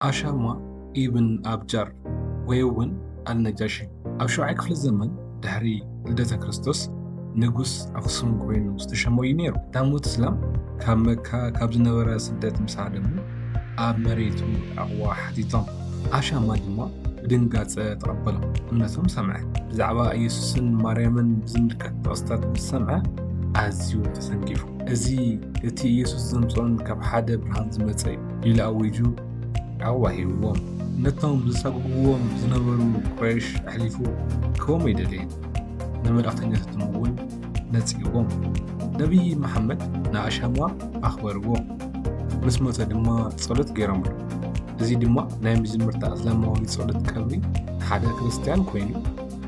ኣሻማ ኢብን ኣብጃር ወይ እውን ኣልነጃሺ ኣብ 7ይ ክፍለ ዘመን ድሕሪ ልደተ ክርስቶስ ንጉስ ኣክሱም ኮይኑ ዝተሸመዩ ነይሩ። ዳሞት እስላም ካብ መካ ካብ ዝነበረ ስደት ምስ ሃደሙ ኣብ መሬቱ ዕቕዋ ሓቲቶም። ኣሻማ ድማ ብድንጋጸ ተቐበሎም፣ እምነቶም ሰምዐ። ብዛዕባ ኢየሱስን ማርያምን ብዝምልከት ጥቕስታት ምስ ሰምዐ ኣዝዩ ተሰንጊፉ። እዚ እቲ ኢየሱስ ዘምጽኦን ካብ ሓደ ብርሃን ዝመጸ እዩ ኢሉ ኣዊጁ ዕቕባ ሂብዎም። ነቶም ዝሰግግዎም ዝነበሩ ቁረይሽ ኣሕሊፉ ክቦም ኣይደለየን። ንመልእኽተኛታቶም እውን ነጺዎም። ነቢይ መሓመድ ንኣሻማ ኣኽበርዎ፣ ምስ ሞተ ድማ ጸሎት ገይሮምሉ። እዚ ድማ ናይ መጀመርታ እስላማዊ ጸሎት ቀብሪ ሓደ ክርስቲያን ኮይኑ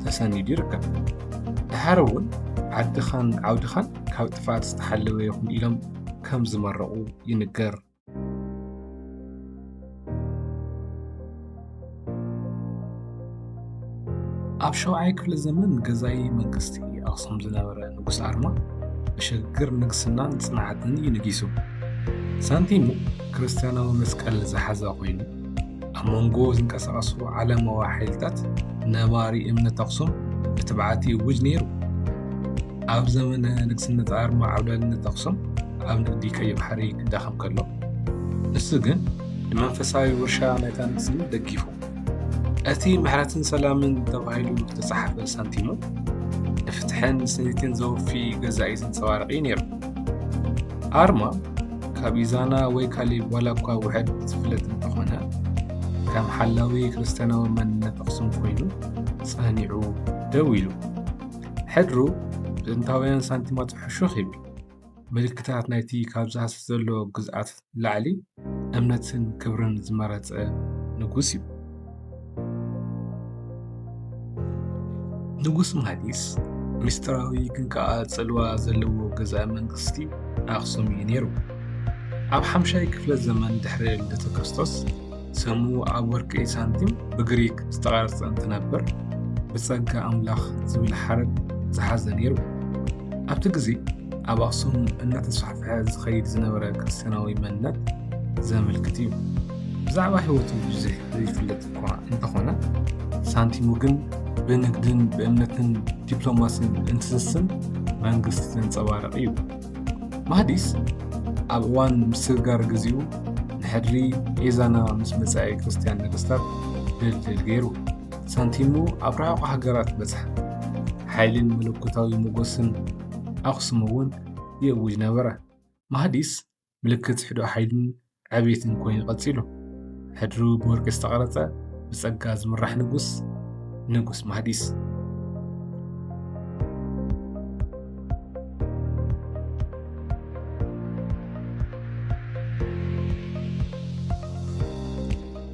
ተሰኒዱ ይርከብ። ድሓር እውን ዓድኻን ዓውድኻን ካብ ጥፍኣት ዝተሓለወ ይኹን ኢሎም ከም ዝመረቑ ይንገር። ኣብ 7ይ ክፍለ ዘመን ገዛኢ መንግስቲ ኣክሱም ዝነበረ ንጉስ ኣርማ ብሽግግር ንግስናን ጽንዓትን እዩ ነጊሱ። ሳንቲሙ ክርስትያናዊ መስቀል ዝሓዘ ኮይኑ ኣብ መንጎ ዝንቀሳቐሱ ዓለማዊ ሓይልታት ነባሪ እምነት ኣክሱም ብትብዓቲ ይውጅ ነይሩ። ኣብ ዘመነ ንግስነት ኣርማ ዓውላልነት ኣክሱም ኣብ ንግዲ ቀይሕ ባሕሪ ክዳኸም ከሎ ንሱ ግን ንመንፈሳዊ ውርሻ ናይታ ንግስነት ደጊፉ። እቲ ምሕረትን ሰላምን ተባሂሉ ዝተጻሕፈ ሳንቲሙ ንፍትሕን ስኒትን ዘወፊ ገዛኢ ዘንጸባርቕ ነይሩ። ኣርማ ካብ ኢዛና ወይ ካሊእ ዋላ እኳ ውሕድ ዝፍለጥ እንተኾነ ከም ሓላዊ ክርስትያናዊ መንነት ኣክሱም ኮይኑ ጸኒዑ ደው ኢሉ። ሕድሩ ብጥንታውያን ሳንቲማት ሕሹኽ ይብል። ምልክታት ናይቲ ካብ ዝሃስስ ዘሎ ግዝኣት ላዕሊ እምነትን ክብርን ዝመረጸ ንጉስ እዩ። ንጉስ መሃዲስ ምስጢራዊ ግን ከዓ ጽልዋ ዘለዎ ገዛኢ መንግስቲ ኣክሱም እዩ ነይሩ። ኣብ 5ይ ክፍለ ዘመን ድሕሪ ልደተ ክርስቶስ ስሙ ኣብ ወርቂ ሳንቲም ብግሪክ ዝተቐርጸ እንትነበር ብጸጋ ኣምላኽ ዝብል ሓረግ ዝሓዘ ነይሩ። ኣብቲ ግዜ ኣብ ኣክሱም እናተስፋሕፈሐ ዝኸይድ ዝነበረ ክርስትያናዊ መንነት ዘመልክት እዩ። ብዛዕባ ህይወቱ ብዙሕ ዘይፍለጥ እኳ እንተኾነ ሳንቲሙ ግን ብንግድን ብእምነትን ዲፕሎማስን እንትስስም መንግስቲ ዘንጸባርቕ እዩ። መሃዲስ ኣብ እዋን ምስግጋር ግዚኡ ንሕድሪ ኤዛና ምስ መጻኢ ክርስትያን ነገስታት ድልድል ገይሩ። ሳንቲሙ ኣብ ርሑቕ ሃገራት በጽሐ። ሓይልን መለኮታዊ ሞገስን ኣክሱም እውን የውጅ ነበረ። መሃዲስ ምልክት ሕዶ ሓይልን ዕብየትን ኮይኑ ቀጺሉ። ሕድሩ ብወርቂ ዝተቐረጸ ብጸጋ ዝምራሕ ንጉስ መሃዲስ።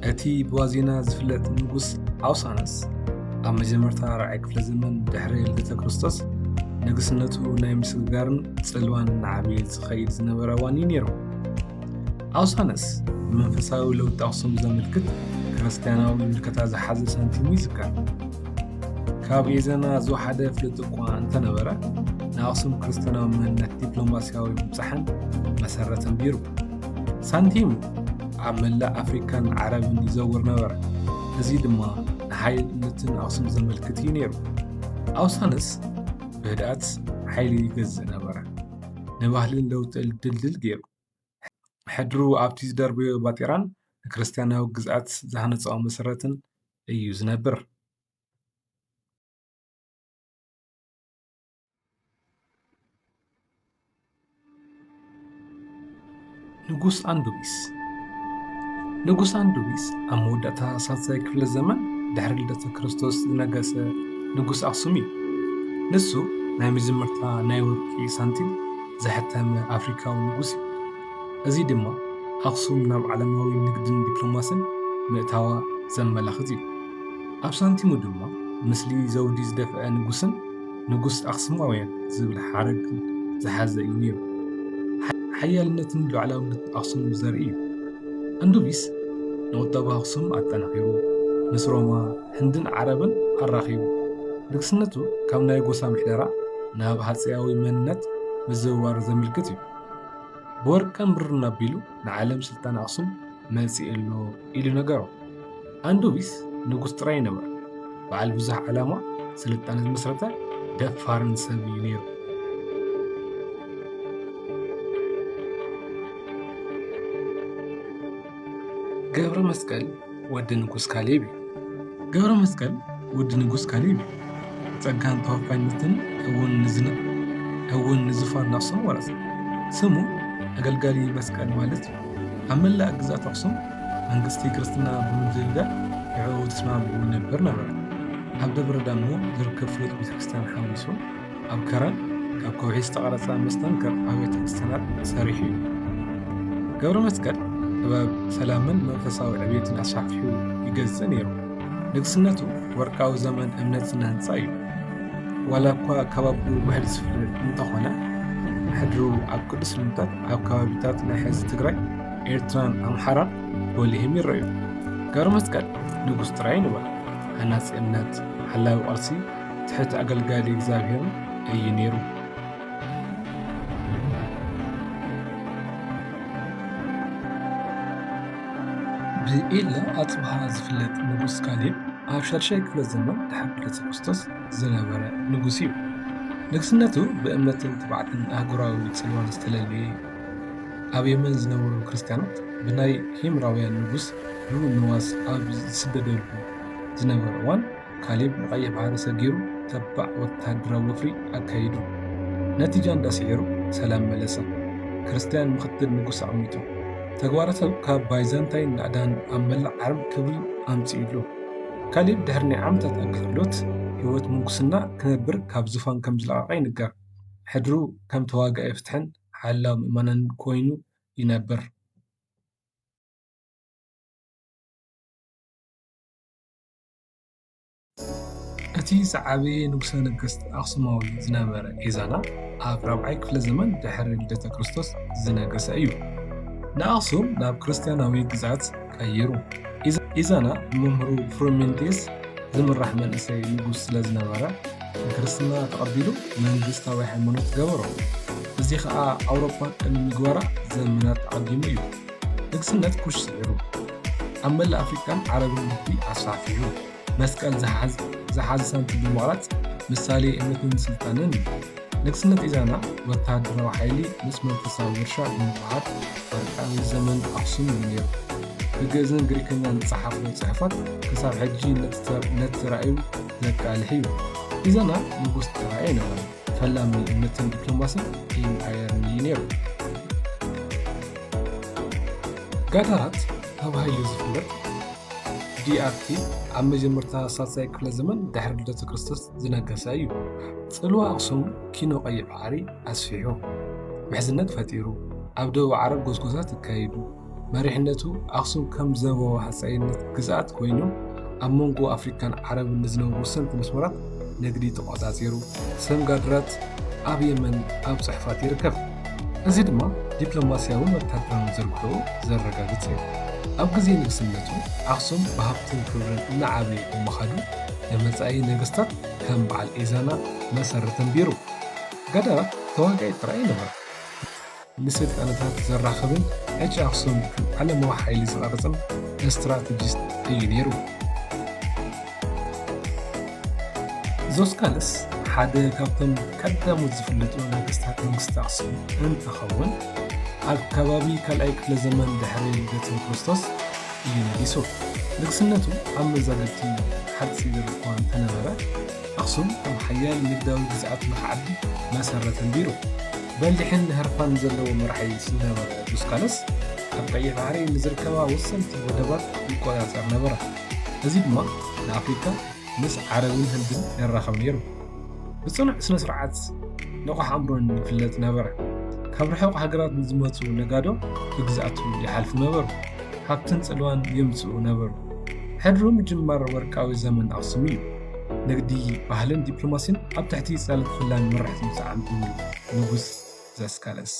እቲ ብዋዜና ዝፍለጥ ንጉስ ኣውሳነስ ኣብ መጀመርታ 4ይ ክፍለ ዘመን ድሕሪ ልደተ ክርስቶስ ንግስነቱ ናይ ምስግጋርን ጽልዋን ንዓብየት ዝኸይድ ዝነበረ እዋን እዩ ነይሩ። ኣውሳነስ መንፈሳዊ ለውጢ ኣክሱም ዘመልክት ክርስትያናዊ ምልክታት ዝሓዘ ሳንቲሙ ይዝከር። ካብ ኤዘና ዝወሓደ ፍልጥ እኳ እንተነበረ ንኣክሱም ክርስትያናዊ መንነት ዲፕሎማስያዊ ምብጻሕን መሰረት ኣንቢሩ። ሳንቲሙ ኣብ መላእ ኣፍሪካን ዓረብን ይዘውር ነበረ። እዚ ድማ ንሓይልነትን ኣክሱም ዘመልክት እዩ ነይሩ። ኣውሳነስ ብህድኣት ሓይሊ ይገዝእ ነበረ። ንባህልን ለውጢ ድልድል ገይሩ። ሕድሩ ኣብቲ ዝደርበዮ ባጢራን ንክርስትያናዊ ግዝኣት ዝሃነጸኦ መሰረትን እዩ ዝነብር። ንጉስ አንዱቢስ ኣብ መወዳእታ 3ይ ክፍለ ዘመን ድሕሪ ልደተ ክርስቶስ ዝነገሰ ንጉስ ኣክሱም እዩ። ንሱ ናይ መጀመርታ ናይ ወርቂ ሳንቲም ዘሕተመ ኣፍሪካዊ ንጉስ እዩ። እዚ ድማ ኣክሱም ናብ ዓለማዊ ንግድን ዲፕሎማስን ምእታዋ ዘመላኽት እዩ። ኣብ ሳንቲሙ ድማ ምስሊ ዘውዲ ዝደፍአ ንጉስን ንጉስ ኣክሱማውያን ዝብል ሓረግ ዝሓዘ እዩ ነይሩ። ሓያልነትን ሉዓላውነት ኣክሱም ዘርኢ እዩ። አንዱቢስ ንቁጠባ ኣክሱም ኣጠናኺሩ ምስ ሮማ ህንድን ዓረብን ኣራኺቡ። ንግስነቱ ካብ ናይ ጎሳ ምሕደራ ናብ ሃፀያዊ መንነት ምዝውዋር ዘመልክት እዩ። ብወርቅን ብርን ኣቢሉ ንዓለም ስልጣን ኣክሱም መጺእ ኣሎ ኢሉ ነገሮ። አንዱቢስ ንጉስ ጥራይ ነበር። በዓል ብዙሕ ዓላማ ስልጣነ ዝመሰረተ ደፋርን ሰብ እዩ ነይሩ። ገብረ መስቀል ወዲ ንጉስ ካሌብ እዩ። ገብረ መስቀል ወዲ ንጉስ ካሌብ እዩ። ጸጋን ተወፋይነትን እውን ንዙፋን ኣኽሱም ወረሰ። ስሙ ኣገልጋሊ መስቀል ማለት እዩ። ኣብ መላእ ግዛት ኣኽሱም መንግስቲ ክርስትና ብምድልዳል ንዕኡ ተስማዕምዑ ነበር ነበረ። ኣብ ደብረ ዳሞ ዝርከብ ፍሉጥ ቤተክርስትያን ሓዊሱ ኣብ ከረን ካብ ከውሒ ዝተቐረጸ መስተንክር ኣብያተ ክርስቲያናት ሰሪሑ እዩ። ገብረ መስቀል ጥበብ ሰላምን መንፈሳዊ ዕብየትን ኣስፋሕፊሑ ይገዝእ ነይሩ። ንግስነቱ ወርቃዊ ዘመን እምነት ስነ ህንጻ እዩ። ዋላ እኳ ከባቢኡ ውሕድ ዝፍለጥ እንተኾነ ሕድሩ ኣብ ቅዱስ ልምታት ኣብ ከባቢታት ናይ ሕዚ ትግራይ ኤርትራን ኣምሓራን ጎሊሆም ይረአዩ። ገብረ መስቀል ንጉስ ጥራይ ንበል ሃናጺ እምነት ሓላዊ ቃልሲ ትሕቲ ኣገልጋሊ እግዚኣብሔር እዩ ነይሩ። ብኤላ ኣጽብሃ ዝፍለጥ ንጉስ ካሌብ ኣብ 6ይ ክፍለ ዘመን ድሕሪ ልደተ ክርስቶስ ዝነበረ ንጉስ እዩ። ንግስነቱ ብእምነትን ትባዕትን ኣህጉራዊ ጽልዋን ዝተለለየ እዩ። ኣብ የመን ዝነበሩ ክርስቲያናት ብናይ ሂምራውያን ንጉስ ንዋስ ኣብ ዝስደደሉ ዝነበረ እዋን ካሌብ ንቀይሕ ባሕሪ ሰጊሩ ተባዕ ወታደራዊ ወፍሪ ኣካይዱ። ነቲጃ እንዳስዒሩ ሰላም መለሰ። ክርስቲያን ምኽትል ንጉስ ኣቕሚጡ ተግባራቱ ካብ ባይዛንታይን ናዕዳን ኣብ መላእ ዓረብ ክብሪ ኣምጺኢሉ። ካሌብ ድሕሪ ናይ ዓመታት ኣገልግሎት ህይወት ምንኩስና ክነብር ካብ ዙፋን ከም ዝለቐቐ ይንገር። ሕድሩ ከም ተዋጋኢ ፍትሕን ሓላዊ ምእመናን ኮይኑ ይነብር። እቲ ዝዓበየ ንጉሰ ነገስት ኣኽሱማዊ ዝነበረ ኢዛና ኣብ 4ይ ክፍለ ዘመን ድሕሪ ልደተ ክርስቶስ ዝነገሰ እዩ። ንኣኽሱም ናብ ክርስቲያናዊ ግዝኣት ቀይሩ። ኢዛና ብመምህሩ ፍሩሜንቴስ ዝምራሕ መንእሰይ ንጉስ ስለ ዝነበረ ንክርስትና ተቐቢሉ መንግስታዊ ሃይማኖት ገበሮ። እዚ ከዓ ኣውሮፓ ቅድሚ ምግባራ ዘመናት ተቐዲሙ እዩ። ንግስነት ኩሽ ስዒሩ ኣብ መላእ ኣፍሪካን ዓረብን ንግዲ ኣስፋፊሑ መስቀል ዝሓዘ ሳንቲ ብምቕራጽ ምሳሌ እምነትን ስልጣንን እዩ። ንግስነት ኢዛና ወታደራዊ ሓይሊ ምስ መንፈሳዊ ውርሻ ብምውሓድ ወርቃዊ ዘመን ኣኽሱም እዩ ነይሩ። ብግእዝን ግሪከኛን ዝፀሓፉ ጽሑፋት ክሳብ ሕጂ ነቲ ተራእዩ ዘቃልሕ እዩ። ኢዛና ንጉስ ጥራይ ነበረ። ፈላሚ እምነትን ዲፕሎማስን ኢምፓየርን እዩ ነይሩ። ጋዳራት ተባሂሉ ዝፍለጥ ዲኣርቲ ኣብ መጀመርታ 3ይ ክፍለ ዘመን ድሕሪ ልደተ ክርስቶስ ዝነገሰ እዩ። ጽልዋ ኣኽሱም ኪኖ ቀይሕ ባሕሪ ኣስፊሑ ምሕዝነት ፈጢሩ ኣብ ደቡብ ዓረብ ጎስጎሳት ይካየዱ። መሪሕነቱ ኣኽሱም ከም ዘበዋ ሃፀይነት ግዝኣት ኮይኑ ኣብ መንጎ ኣፍሪካን ዓረብን ዝነብሩ ወሰንቲ መስመራት ንግዲ ተቆጻጺሩ። ስም ጋዳራት ኣብ የመን ኣብ ጽሕፋት ይርከብ። እዚ ድማ ዲፕሎማስያውን ወታደራውን ዝርክቡ ዘረጋግጽ እዩ። ኣብ ግዜ ንግስነቱ ኣኽሱም ብሃብትን ክብርን እናዓበየ ብምኻዱ ንመጻኢ ነገስታት ከም በዓል ኢዛና መሰረት ኣንቢሩ። ጋዳራት ተዋጋኢ ጥራይ ነበረ። ንስልጣነታት ዘራኽብን ሕጂ ኣኽሱም ዓለማዊ ሓይሊ ዝቐርጽን ስትራቴጂስት እዩ ነይሩ። ዞስካለስ ሓደ ካብቶም ቀዳሞት ዝፍለጡ ነገስታት መንግስቲ ኣኽሱም እንትኸውን ኣብ ከባቢ 2ይ ክፍለ ዘመን ድሕሪ ልደተ ክርስቶስ እዩ ነጊሱ። ንግስነቱ ኣብ መዛግብቲ ሓፂር እኳ እንተነበረ ኣኽሱም ከም ሓያል ንግዳዊ ግዝኣት ንኽዓቢ መሰረት ኣንቢሩ። በሊሕን ህርፋን ዘለዎ መራሒ ዝነበረ ዞስካለስ ኣብ ቀይሕ ባሕሪ ንዝርከባ ወሰንቲ ወደባት ይቆጻጸር ነበረ። እዚ ድማ ንኣፍሪካ ምስ ዓረብን ህንድን የራኸብ ነይሩ። ብጽኑዕ ስነ ስርዓት ንቑሕ ኣእምሮን ይፍለጥ ነበረ። ካብ ርሑቕ ሃገራት ንዝመፁ ነጋዶ ብግዝኣቱ ይሓልፉ ነበሩ። ሃብትን ጽልዋን የምጽኡ ነበሩ። ሕድሩ ምጅማር ወርቃዊ ዘመን ኣኽሱም እዩ። ንግዲ፣ ባህልን ዲፕሎማሲን ኣብ ትሕቲ ጸለምት ፍላሚ መራሕቲ ዝዓንብቡ ንጉስ ዞስካለስ